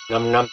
Num num.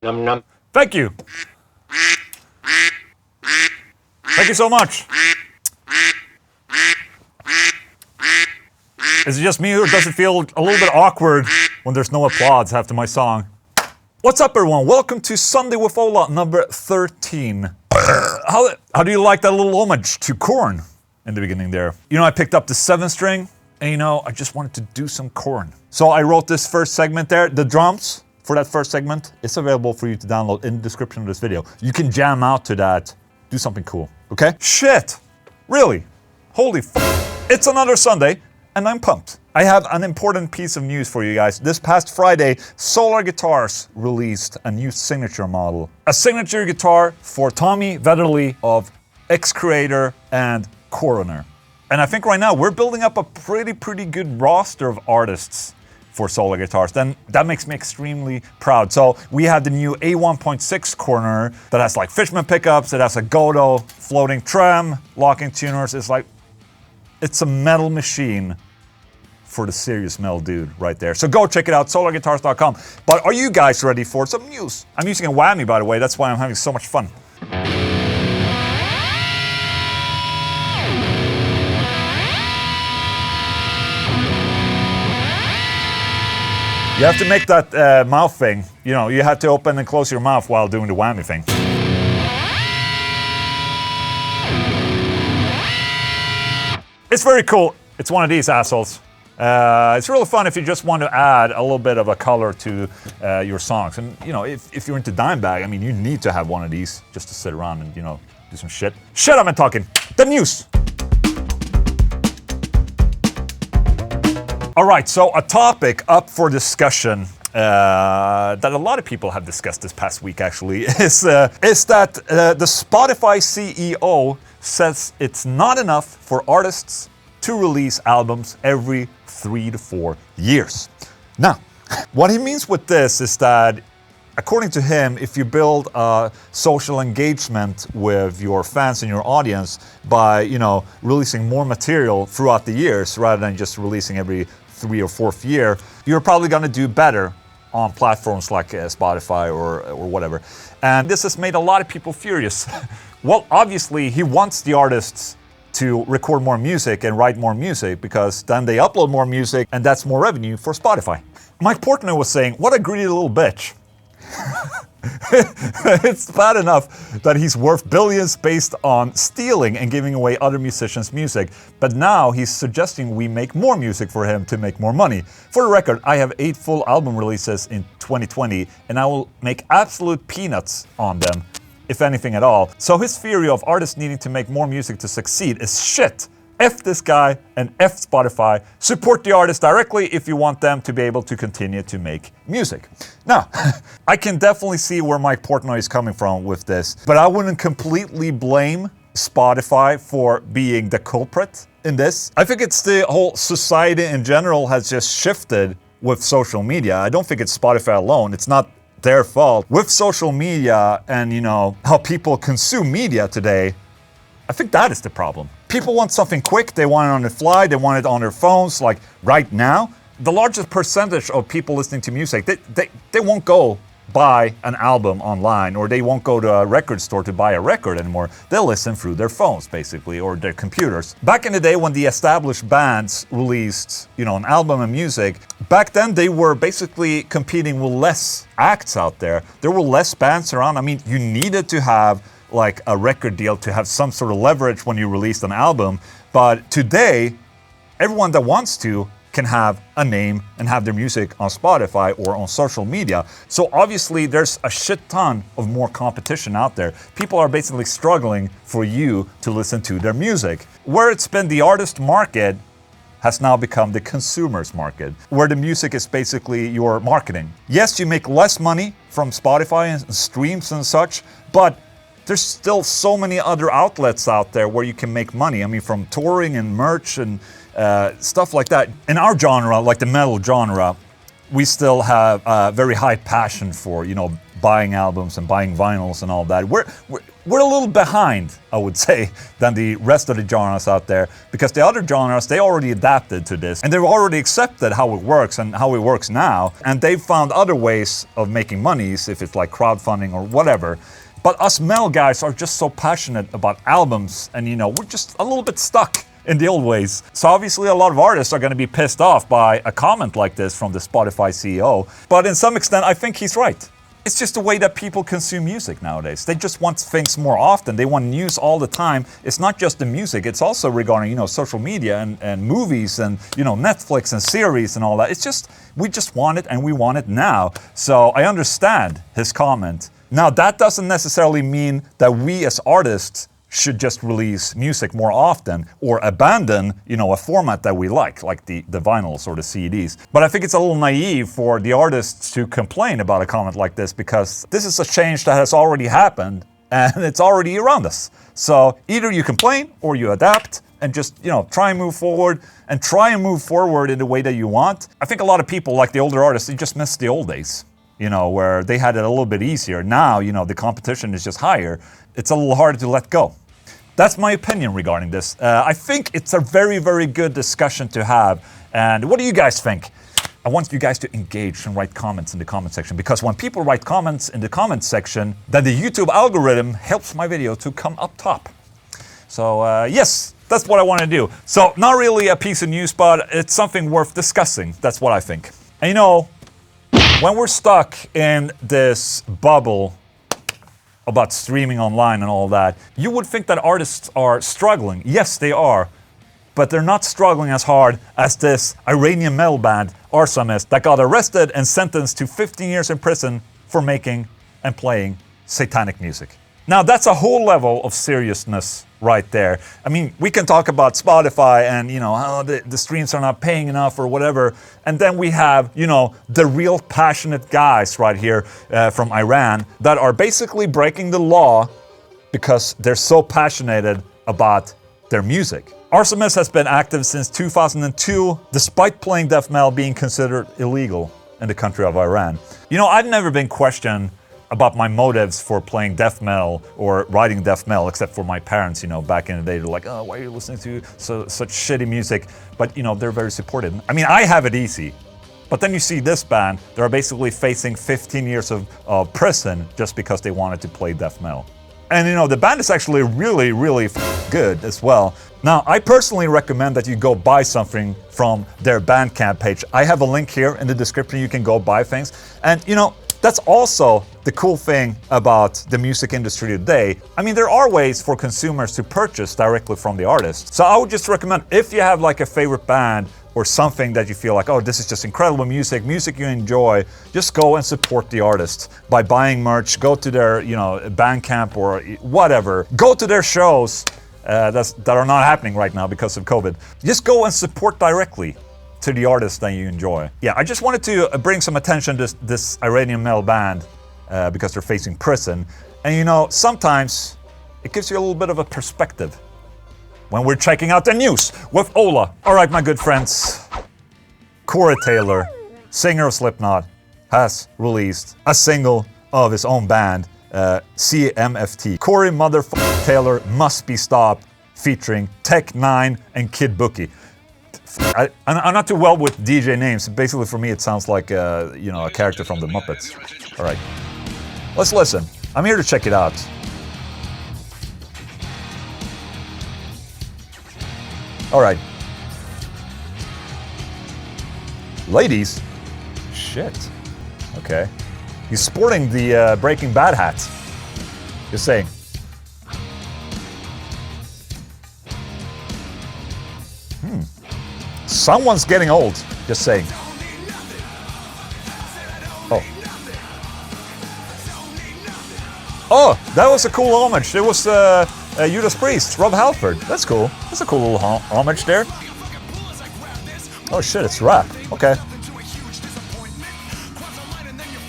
Num num. Thank you. Thank you so much. Is it just me, or does it feel a little bit awkward when there's no applause after my song? What's up, everyone? Welcome to Sunday with Ola number 13. How do you like that little homage to Korn in the beginning there? You know, I picked up the 7-string, and you know, I just wanted to do some Korn. So I wrote this first segment there. The drums for that first segment is available for you to download in the description of this video. You can jam out to that, do something cool, okay? Shit! Really? Holy f***. It's another Sunday, and I'm pumped. I have an important piece of news for you guys. This past Friday, Solar Guitars released a new signature model. A signature guitar for Tommy Vetterli of X-Creator and Coroner. And I think right now we're building up a pretty good roster of artists for Solar Guitars. Then that makes me extremely proud. So we have the new A1.6 Coroner that has like Fishman pickups, it has a Godot floating trem, locking tuners. It's a metal machine for the serious metal dude right there. So go check it out, solarguitars.com. But are you guys ready for some news? I'm using a whammy, by the way, that's why I'm having so much fun. You have to make that mouth thing. You know, you have to open and close your mouth while doing the whammy thing. It's very cool. It's one of these assholes. It's really fun if you just want to add a little bit of a color to your songs. And, you know, if you're into Dimebag, I mean, you need to have one of these just to sit around and, you know, do some shit. Shut up and talking. The news. All right, so a topic up for discussion that a lot of people have discussed this past week, actually, is that the Spotify CEO says it's not enough for artists to release albums every 3 to 4 years. Now, what he means with this is that, according to him, if you build a social engagement with your fans and your audience by, you know, releasing more material throughout the years rather than just releasing every 3 or 4th year, you're probably gonna do better on platforms like Spotify or whatever. And this has made a lot of people furious. Well, obviously, he wants the artists to record more music and write more music because then they upload more music and that's more revenue for Spotify. Mike Portnoy was saying, what a greedy little bitch. It's bad enough that he's worth billions based on stealing and giving away other musicians' music, but now he's suggesting we make more music for him to make more money. For the record, I have 8 full album releases in 2020 and I will make absolute peanuts on them, if anything at all. So his theory of artists needing to make more music to succeed is shit. F this guy and F Spotify. Support the artist directly if you want them to be able to continue to make music. Now, I can definitely see where Mike Portnoy is coming from with this, but I wouldn't completely blame Spotify for being the culprit in this. I think it's the whole society in general has just shifted with social media. I don't think it's Spotify alone. It's not their fault. With social media and, how people consume media today, I think that is the problem. People want something quick, they want it on the fly, they want it on their phones, like right now. The largest percentage of people listening to music, they won't go buy an album online, or they won't go to a record store to buy a record anymore. They'll listen through their phones, basically, or their computers. Back in the day when the established bands released, an album of music, back then they were basically competing with less acts out there. There were less bands around. I mean, you needed to have like a record deal to have some sort of leverage when you released an album. But today, everyone that wants to can have a name and have their music on Spotify or on social media. So obviously there's a shit ton of more competition out there. People are basically struggling for you to listen to their music. Where it's been the artist market has now become the consumer's market, where the music is basically your marketing. Yes, you make less money from Spotify and streams and such, but there's still so many other outlets out there where you can make money. I mean, from touring and merch and stuff like that. In our genre, like the metal genre, we still have a very high passion for, buying albums and buying vinyls and all that. We're a little behind, I would say, than the rest of the genres out there, because the other genres, they already adapted to this and they've already accepted how it works and how it works now, and they've found other ways of making monies, if it's like crowdfunding or whatever. But us metal guys are just so passionate about albums, and we're just a little bit stuck in the old ways. So obviously a lot of artists are going to be pissed off by a comment like this from the Spotify CEO. But in some extent, I think he's right. It's just the way that people consume music nowadays. They just want things more often. They want news all the time. It's not just the music. It's also regarding, social media and movies and, Netflix and series and all that. It's just, we just want it, and we want it now. So I understand his comment. Now, that doesn't necessarily mean that we as artists should just release music more often or abandon, a format that we like the vinyls or the CDs. But I think it's a little naive for the artists to complain about a comment like this, because this is a change that has already happened and it's already around us. So either you complain or you adapt and just, try and move forward in the way that you want. I think a lot of people, like the older artists, they just miss the old days. Where they had it a little bit easier. Now, the competition is just higher. It's a little harder to let go. That's my opinion regarding this. I think it's a very, very good discussion to have. And what do you guys think? I want you guys to engage and write comments in the comment section, because when people write comments in the comment section, then the YouTube algorithm helps my video to come up top. So yes, that's what I want to do. So not really a piece of news, but it's something worth discussing. That's what I think. And when we're stuck in this bubble about streaming online and all that, you would think that artists are struggling. Yes, they are. But they're not struggling as hard as this Iranian metal band, Arsamis, that got arrested and sentenced to 15 years in prison for making and playing satanic music. Now, that's a whole level of seriousness right there. I mean, we can talk about Spotify and, how the streams are not paying enough or whatever. And then we have, the real passionate guys right here from Iran that are basically breaking the law because they're so passionate about their music. Arsamis has been active since 2002, despite playing death metal being considered illegal in the country of Iran. I've never been questioned about my motives for playing death metal or writing death metal, except for my parents, back in the day. They're like, oh, why are you listening to such shitty music? But, they're very supportive. I mean, I have it easy. But then you see this band, they're basically facing 15 years of prison just because they wanted to play death metal. And, the band is actually really, really good as well. Now, I personally recommend that you go buy something from their Bandcamp page. I have a link here in the description. You can go buy things. And, that's also the cool thing about the music industry today. I mean, there are ways for consumers to purchase directly from the artist. So I would just recommend, if you have like a favorite band or something that you feel like, oh, this is just incredible music you enjoy, just go and support the artist by buying merch, go to their, Bandcamp or whatever. Go to their shows that are not happening right now because of COVID. Just go and support directly to the artists that you enjoy. Yeah, I just wanted to bring some attention to this Iranian metal band because they're facing prison. And sometimes it gives you a little bit of a perspective when we're checking out the news with Ola. All right, my good friends. Corey Taylor, singer of Slipknot, has released a single of his own band, CMFT. Corey Motherfucker Taylor Must Be Stopped, featuring Tech9 and Kid Bookie. I'm not too well with DJ names. Basically, for me, it sounds like a character from the Muppets. All right, let's listen. I'm here to check it out. All right, ladies. Shit. Okay. He's sporting the Breaking Bad hat. Just saying. Someone's getting old. Just saying. Oh. Oh, that was a cool homage. It was Judas Priest, Rob Halford. That's cool. That's a cool little homage there. Oh shit, it's rap. Okay.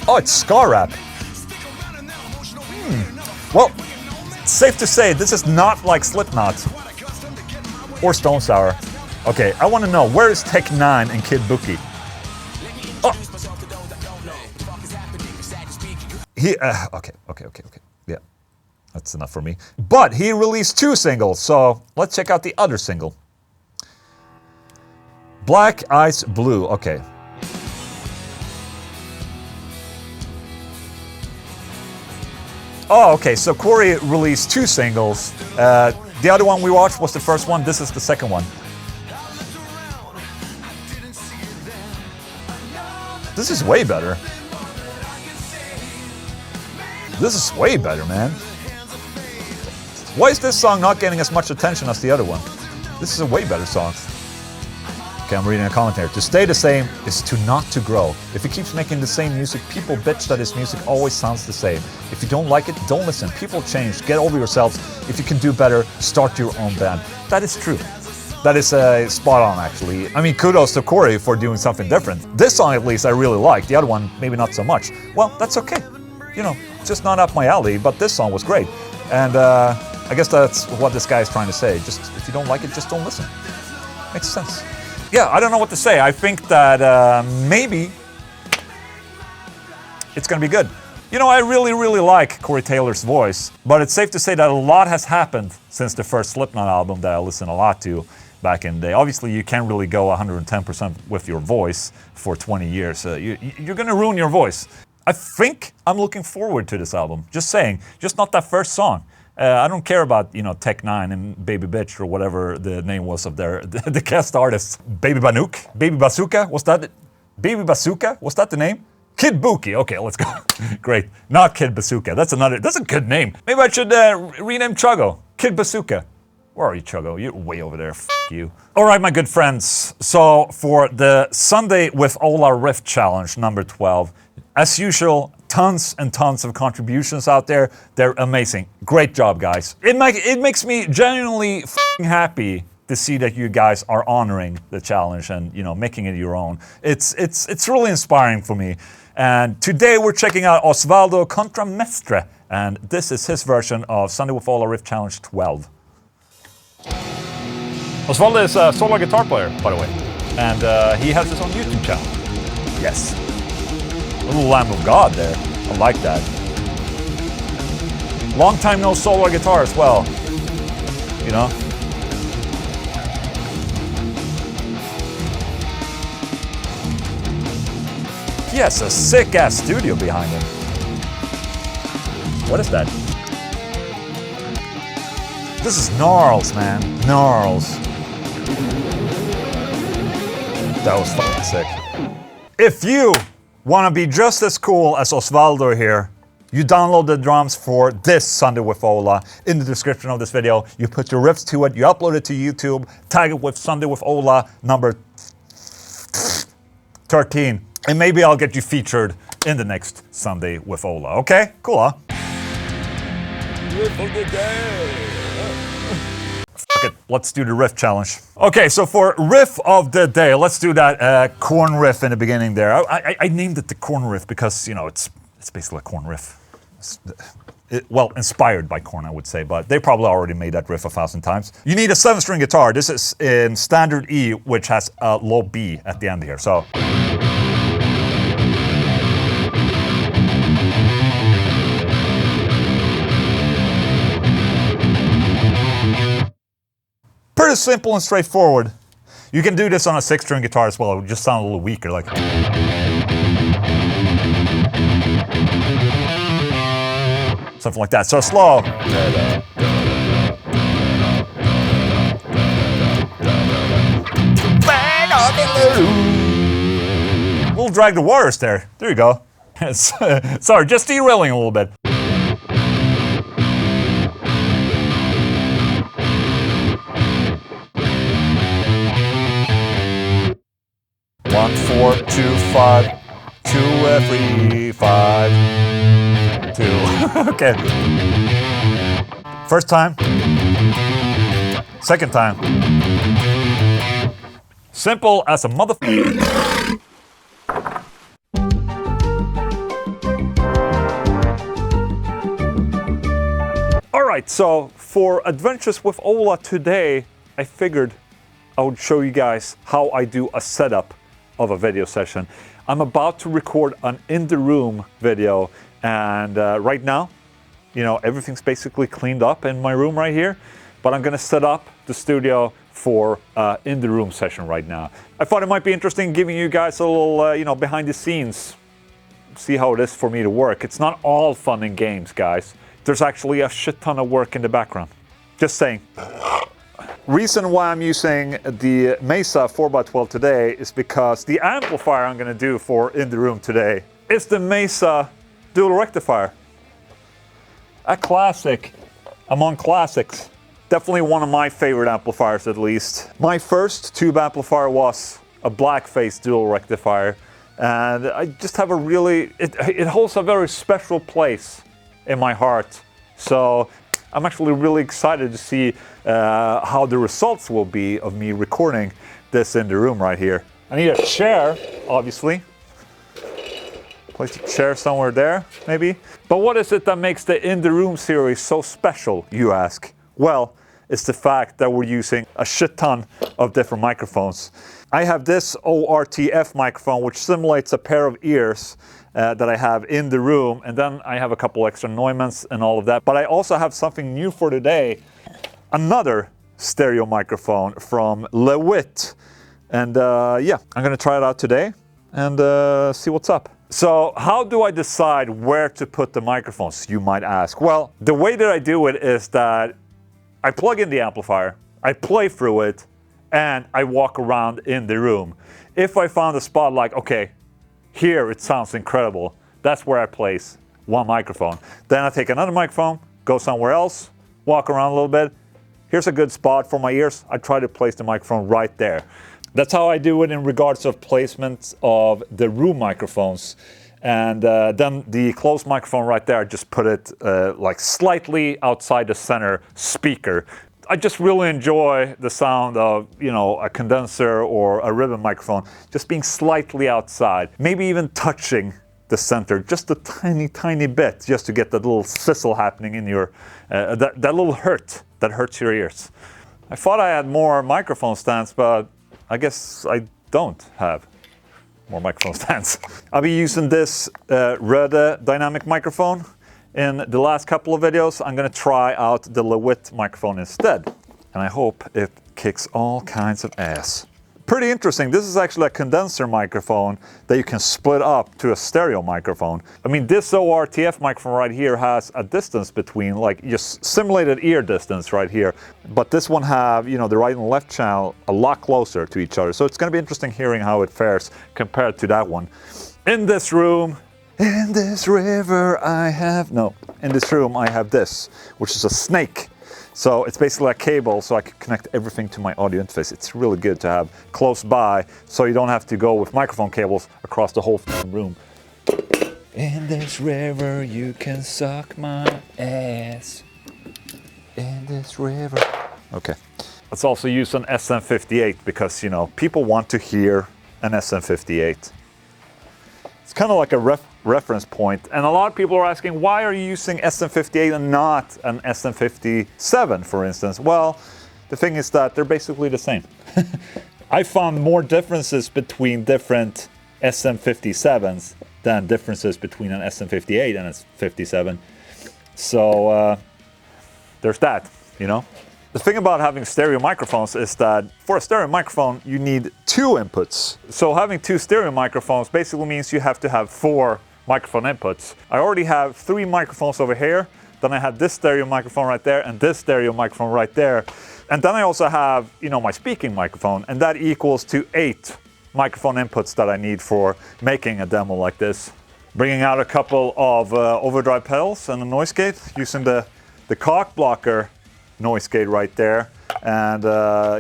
Oh, it's ska rap. Well, safe to say, this is not like Slipknot or Stone Sour. Okay, I want to know, where is Tech9 and Kid Bookie? Oh. Okay. Yeah, that's enough for me. But he released 2 singles, so let's check out the other single. Black Ice Blue, okay. Oh, okay, so Corey released 2 singles. The other one we watched was the first one, this is the second one. This is way better. This is way better, man. Why is this song not getting as much attention as the other one? This is a way better song. Okay, I'm reading a comment here. To stay the same is to not to grow. If he keeps making the same music, people bitch that his music always sounds the same. If you don't like it, don't listen. People change. Get over yourselves. If you can do better, start your own band. That is true. That is spot on, actually. I mean, kudos to Corey for doing something different. This song, at least, I really like. The other one, maybe not so much. Well, that's okay. You know, just not up my alley, but this song was great. And I guess that's what this guy is trying to say. Just, if you don't like it, just don't listen. Makes sense. Yeah, I don't know what to say. I think that maybe it's gonna be good. You know, I really like Corey Taylor's voice, but it's safe to say that a lot has happened since the first Slipknot album that I listened a lot to back in the day. Obviously, you can't really go 110% with your voice for 20 years. You're gonna ruin your voice. I think I'm looking forward to this album. Just saying, just not that first song. I don't care about, you know, Tech9 and Baby Bitch or whatever the name was of the guest artists. Baby Banook? Baby Bazooka? Was that it? Baby Bazooka? Was that the name? Kid Bookie. Okay, let's go. Great. Not Kid Bazooka. That's a good name. Maybe I should rename Chuggo. Kid Bazooka. Where are you, Chuggo? You're way over there. F you. All right, my good friends. So for the Sunday with Ola Riff Challenge, number 12, as usual, tons and tons of contributions out there. They're amazing. Great job, guys. It makes me genuinely happy to see that you guys are honoring the challenge and, you know, making it your own. It's really inspiring for me. And today we're checking out Osvaldo Contramestre, and this is his version of Sunday with Ola Riff Challenge 12. Osvaldo is a solo guitar player, by the way, and he has his own YouTube channel. Yes. A little Lamb of God there. I like that. Long time no solo guitar as well. You know? He has a sick-ass studio behind him. What is that? This is gnarls, man. Gnarls. That was fucking sick. If you want to be just as cool as Osvaldo here, you download the drums for this Sunday with Ola in the description of this video. You put your riffs to it, you upload it to YouTube, tag it with Sunday with Ola number 13, and maybe I'll get you featured in the next Sunday with Ola. Okay? Cool, huh? Riff of the day. Fuck it, let's do the riff challenge. Okay, so for riff of the day, let's do that corn riff in the beginning there. I named it the corn riff because, you know, it's basically a corn riff. Well, inspired by Korn, I would say, but they probably already made that riff 1,000 times. You need a 7-string guitar. This is in standard E, which has a low B at the end here, so. Pretty simple and straightforward. You can do this on a 6-string guitar as well, it would just sound a little weaker, like... something like that, so slow. We'll drag the waters there. There you go. Sorry, just derailing a little bit. 1, 4, 2, 5, 2 every 5, 2. Okay. First time. Second time. Simple as a motherfucker. Alright, so for Adventures with Ola today, I figured I would show you guys how I do a setup of a video session. I'm about to record an in the room video, and right now, you know, everything's basically cleaned up in my room right here, but I'm gonna set up the studio for in the room session right now. I thought it might be interesting giving you guys a little, you know, behind the scenes, see how it is for me to work. It's not all fun and games, guys. There's actually a shit ton of work in the background. Just saying. Reason why I'm using the Mesa 4x12 today is because the amplifier I'm gonna do for in the room today is the Mesa dual rectifier. A classic among classics. Definitely one of my favorite amplifiers, at least. My first tube amplifier was a blackface dual rectifier, and I just have a really, it holds a very special place in my heart. So I'm actually really excited to see how the results will be of me recording this in the room right here. I need a chair, obviously. Place a chair somewhere there, maybe. But what is it that makes the In the Room series so special, you ask? Well, it's the fact that we're using a shit ton of different microphones. I have this ORTF microphone, which simulates a pair of ears that I have in the room, and then I have a couple extra Neumanns and all of that. But I also have something new for today, another stereo microphone from Lewitt. And yeah, I'm gonna try it out today and see what's up. So how do I decide where to put the microphones, you might ask? Well, the way that I do it is that I plug in the amplifier, I play through it, and I walk around in the room. If I found a spot like, okay, here it sounds incredible, that's where I place one microphone. Then I take another microphone, go somewhere else, walk around a little bit. Here's a good spot for my ears. I try to place the microphone right there. That's how I do it in regards of placement of the room microphones. And then the closed microphone right there, I just put it like slightly outside the center speaker. I just really enjoy the sound of, you know, a condenser or a ribbon microphone just being slightly outside, maybe even touching the center just a tiny, tiny bit, just to get that little sizzle happening in your, that little hurt that hurts your ears. I thought I had more microphone stands, but I guess I don't have more microphone stands. I'll be using this Rode dynamic microphone. In the last couple of videos, I'm gonna try out the Lewitt microphone instead. And I hope it kicks all kinds of ass. Pretty interesting. This is actually a condenser microphone that you can split up to a stereo microphone. I mean, this ORTF microphone right here has a distance between, like, just simulated ear distance right here. But this one have, you know, the right and left channel a lot closer to each other. So it's gonna be interesting hearing how it fares compared to that one. In this room, in this river I have, no, in this room I have this, which is a snake. So it's basically a cable, so I can connect everything to my audio interface. It's really good to have close by, so you don't have to go with microphone cables across the whole room. In this river you can suck my ass. In this river. Okay. Let's also use an SM58 because, you know, people want to hear an SM58. It's kind of like a reference point, and a lot of people are asking, why are you using SM58 and not an SM57, for instance? Well, the thing is that they're basically the same. I found more differences between different SM57s than differences between an SM58 and a 57. So there's that, you know. The thing about having stereo microphones is that for a stereo microphone, you need 2 inputs. So having 2 stereo microphones basically means you have to have 4 microphone inputs. I already have 3 microphones over here. Then I have this stereo microphone right there and this stereo microphone right there. And then I also have, you know, my speaking microphone, and that equals to 8 microphone inputs that I need for making a demo like this. Bringing out a couple of overdrive pedals and a noise gate using the cock blocker noise gate right there, and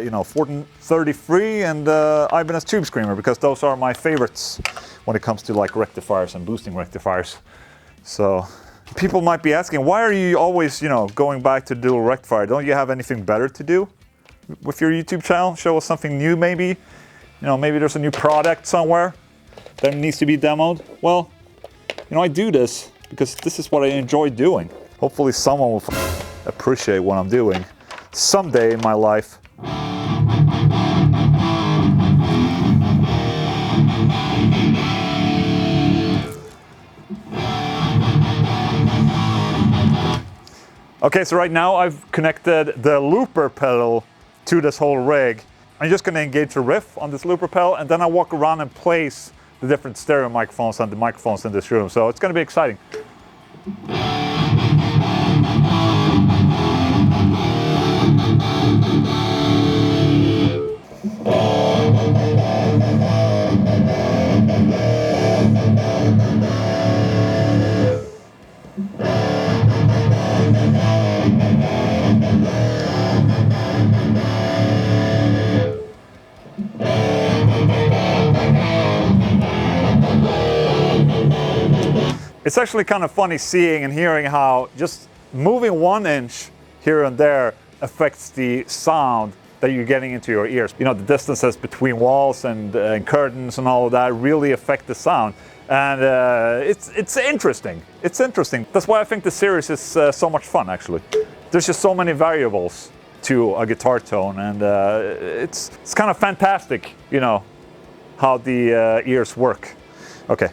you know, 1433 and Ibanez Tube Screamer, because those are my favorites when it comes to like rectifiers and boosting rectifiers. So people might be asking, why are you always, you know, going back to dual rectifier? Don't you have anything better to do with your YouTube channel? Show us something new maybe. You know, maybe there's a new product somewhere that needs to be demoed. Well, you know, I do this because this is what I enjoy doing. Hopefully someone will appreciate what I'm doing someday in my life. Okay, so right now I've connected the looper pedal to this whole rig. I'm just going to engage a riff on this looper pedal, and then I walk around and place the different stereo microphones and the microphones in this room. So it's going to be exciting. It's actually kind of funny seeing and hearing how just moving 1 inch here and there affects the sound that you're getting into your ears. You know, the distances between walls and curtains and all of that really affect the sound. And it's interesting. It's interesting. That's why I think the series is so much fun, actually. There's just so many variables to a guitar tone, and it's kind of fantastic, you know, how the ears work. Okay.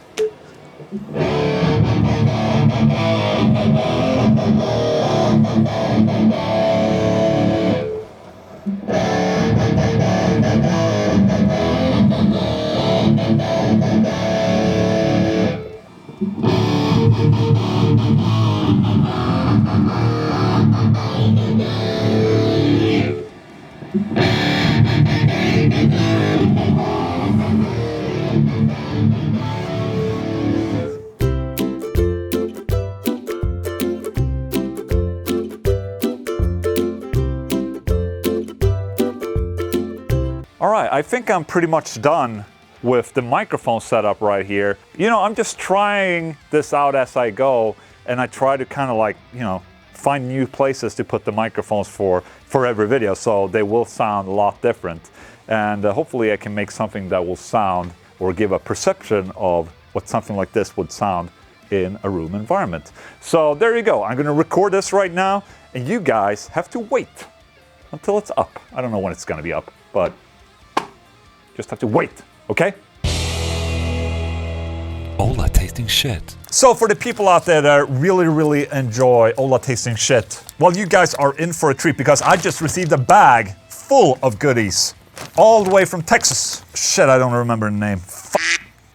All right, I think I'm pretty much done with the microphone setup right here. You know, I'm just trying this out as I go, and I try to kind of like, you know, find new places to put the microphones for every video, so they will sound a lot different. And hopefully I can make something that will sound or give a perception of what something like this would sound in a room environment. So there you go. I'm gonna record this right now, and you guys have to wait until it's up. I don't know when it's gonna be up, but just have to wait, okay? Ola Tasting Shit. So for the people out there that really enjoy Ola Tasting Shit, well, you guys are in for a treat, because I just received a bag full of goodies all the way from Texas. Shit, I don't remember the name.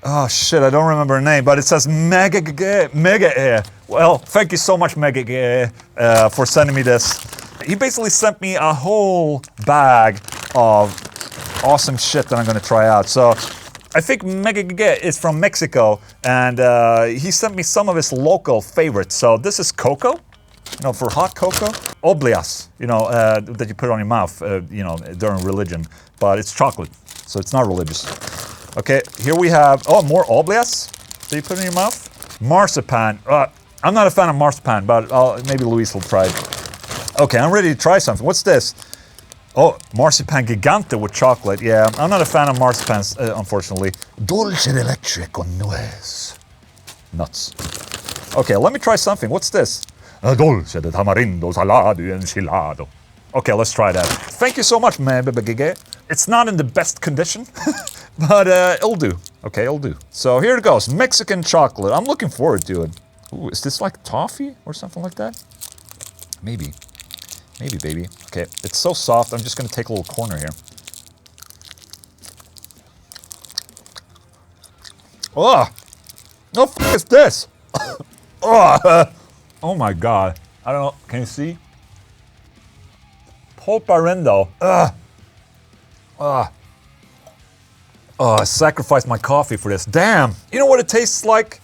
Oh shit, I don't remember her name, but it says Mega. Well, thank you so much, Mega, for sending me this. He basically sent me a whole bag of awesome shit that I'm gonna try out. So I think Mega is from Mexico, and he sent me some of his local favorites. So this is cocoa, you know, for hot cocoa. Obleas, you know, that you put on your mouth, you know, during religion, but it's chocolate, so it's not religious. Okay, here we have, oh, more obleas that you put in your mouth. Marzipan. I'm not a fan of marzipan, but maybe Luis will try it. Okay, I'm ready to try something. What's this? Oh, marzipan gigante with chocolate. Yeah, I'm not a fan of marzipans, unfortunately. Dulce de leche con nuez. Nuts. Okay, let me try something. What's this? Dulce de tamarindo salado y enchilado. Okay, let's try that. Thank you so much, man. It's not in the best condition, but it'll do. Okay, it'll do. So here it goes. Mexican chocolate. I'm looking forward to it. Ooh, is this like toffee or something like that? Maybe. Maybe, baby. Okay, it's so soft, I'm just gonna take a little corner here. Oh! No fuck is this? Oh! Oh my god. I don't know, can you see? Polparindo. Ugh. Ugh. Oh, I sacrificed my coffee for this. Damn! You know what it tastes like?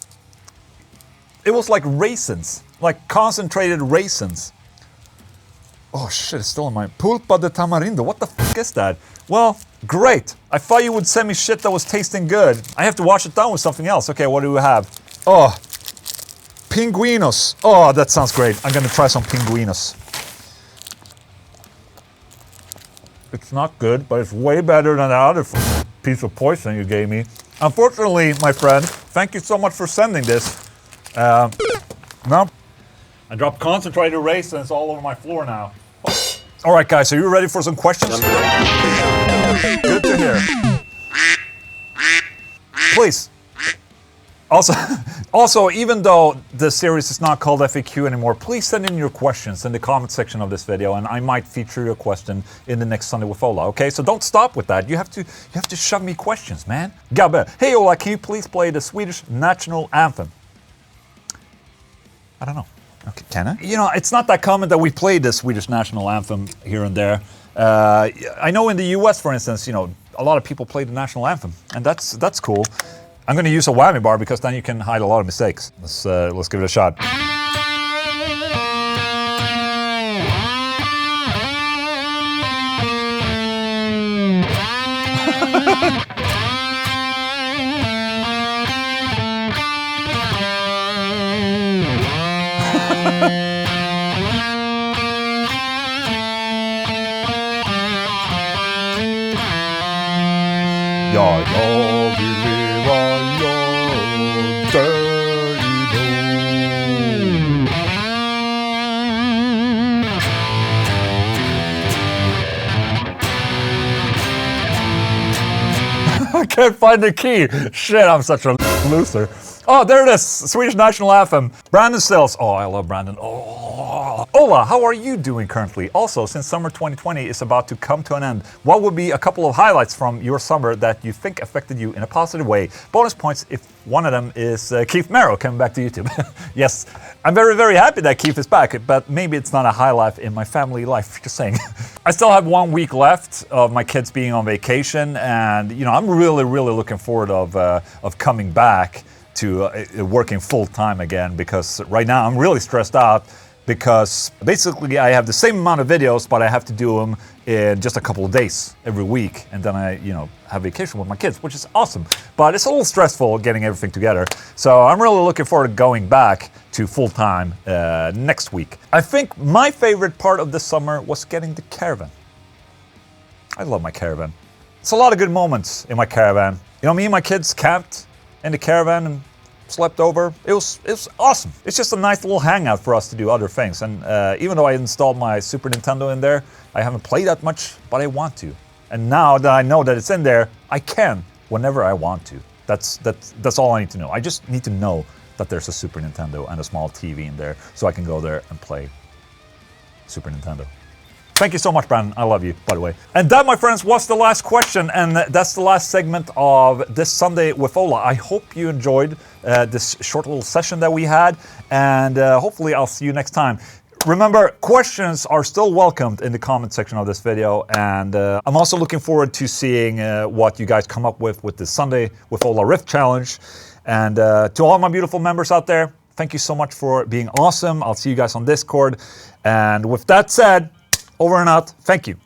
It was like raisins. Like concentrated raisins. Oh shit, it's still in my... Pulpa de tamarindo, what the fuck is that? Well, great. I thought you would send me shit that was tasting good. I have to wash it down with something else. Okay, what do we have? Oh, pinguinos. Oh, that sounds great. I'm gonna try some pinguinos. It's not good, but it's way better than the other piece of poison you gave me. Unfortunately, my friend, thank you so much for sending this. No. I dropped concentrated raisins all over my floor now. All right, guys, are you ready for some questions? Good to hear. Please. Also, even though the series is not called FAQ anymore, please send in your questions in the comment section of this video, and I might feature your question in the next Sunday with Ola. Okay, so don't stop with that. You have to shove me questions, man. Gabbe, hey Ola, can you please play the Swedish national anthem? I don't know. Okay, can I? You know, it's not that common that we play the Swedish national anthem here and there. I know in the US, for instance, you know, a lot of people play the national anthem, and that's cool. I'm going to use a whammy bar because then you can hide a lot of mistakes. Let's give it a shot. I can't find the key. Shit, I'm such a loser. Oh, there it is. Swedish national anthem. Brandon Stills. Oh, I love Brandon. Oh. Ola, how are you doing currently? Also, since summer 2020 is about to come to an end, what would be a couple of highlights from your summer that you think affected you in a positive way? Bonus points if one of them is Keith Merrow coming back to YouTube. Yes, I'm very, very happy that Keith is back, but maybe it's not a highlight in my family life, just saying. I still have 1 week left of my kids being on vacation, and you know, I'm really, really looking forward of coming back to working full-time again, because right now I'm really stressed out because basically I have the same amount of videos, but I have to do them in just a couple of days every week, and then I, you know, have vacation with my kids, which is awesome. But it's a little stressful getting everything together. So I'm really looking forward to going back to full-time next week. I think my favorite part of this summer was getting the caravan. I love my caravan. It's a lot of good moments in my caravan. You know, me and my kids camped in the caravan and slept over. It was awesome. It's just a nice little hangout for us to do other things. And even though I installed my Super Nintendo in there, I haven't played that much, but I want to. And now that I know that it's in there, I can whenever I want to. That's all I need to know. I just need to know that there's a Super Nintendo and a small TV in there, so I can go there and play Super Nintendo. Thank you so much, Brandon. I love you, by the way. And that, my friends, was the last question, and that's the last segment of this Sunday with Ola. I hope you enjoyed this short little session that we had, and hopefully I'll see you next time. Remember, questions are still welcomed in the comment section of this video, and I'm also looking forward to seeing what you guys come up with the Sunday with Ola Riff Challenge. And to all my beautiful members out there, thank you so much for being awesome. I'll see you guys on Discord. And with that said, over and out. Thank you.